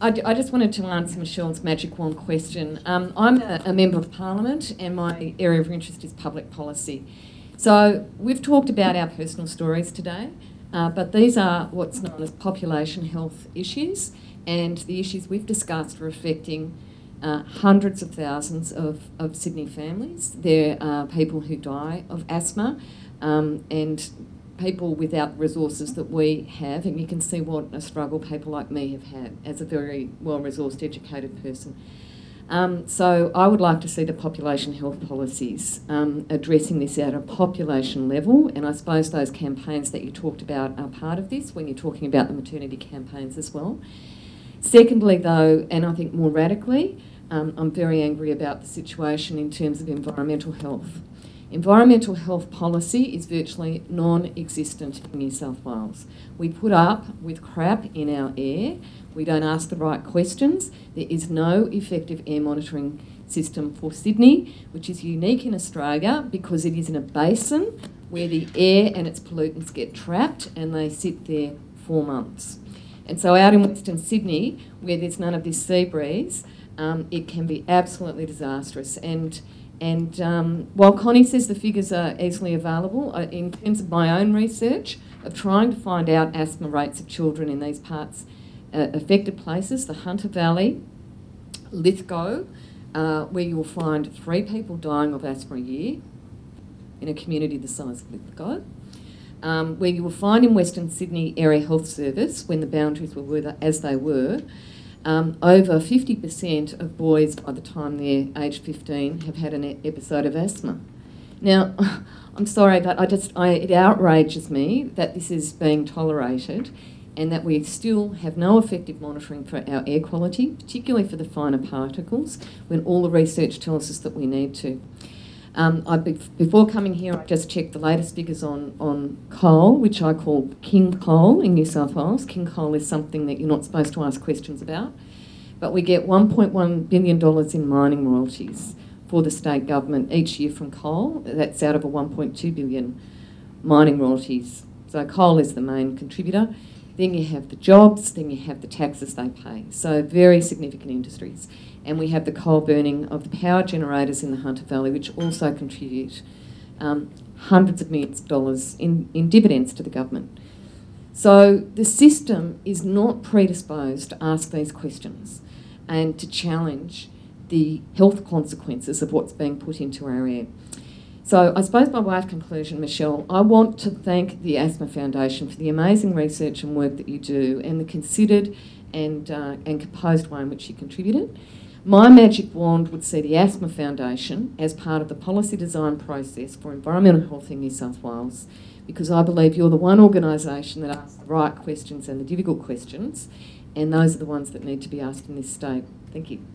I just wanted to answer Michelle's magic wand question. I'm a Member of Parliament and my area of interest is public policy. So we've talked about our personal stories today, but these are what's known as population health issues, and the issues we've discussed are affecting hundreds of thousands of Sydney families. There are people who die of asthma and people without resources that we have, and you can see what a struggle people like me have had as a very well-resourced, educated person. So I would like to see the population health policies addressing this at a population level, and I suppose those campaigns that you talked about are part of this when you're talking about the maternity campaigns as well. Secondly, though, and I think more radically, I'm very angry about the situation in terms of environmental health. Environmental health policy is virtually non-existent in New South Wales. We put up with crap in our air. We don't ask the right questions. There is no effective air monitoring system for Sydney, which is unique in Australia because it is in a basin where the air and its pollutants get trapped and they sit there for months. And so out in Western Sydney, where there's none of this sea breeze, it can be absolutely disastrous. And while Connie says the figures are easily available, in terms of my own research of trying to find out asthma rates of children in these parts, affected places, the Hunter Valley, Lithgow, where you'll find 3 people dying of asthma a year in a community the size of Lithgow, where you will find in Western Sydney Area Health Service, when the boundaries were as they were, over 50% of boys by the time they're aged 15 have had an episode of asthma. Now, I'm sorry, but it outrages me that this is being tolerated and that we still have no effective monitoring for our air quality, particularly for the finer particles, when all the research tells us that we need to. Before coming here, I just checked the latest figures on coal, which I call king coal in New South Wales. King coal is something that you're not supposed to ask questions about. But we get $1.1 billion in mining royalties for the state government each year from coal. That's out of a $1.2 billion mining royalties. So coal is the main contributor. Then you have the jobs, then you have the taxes they pay. So very significant industries. And we have the coal burning of the power generators in the Hunter Valley, which also contribute hundreds of millions of dollars in dividends to the government. So the system is not predisposed to ask these questions and to challenge the health consequences of what's being put into our air. So I suppose by way of conclusion, Michelle, I want to thank the Asthma Foundation for the amazing research and work that you do and the considered and composed way in which you contributed. My magic wand would see the Asthma Foundation as part of the policy design process for environmental health in New South Wales, because I believe you're the one organisation that asks the right questions and the difficult questions, and those are the ones that need to be asked in this state. Thank you.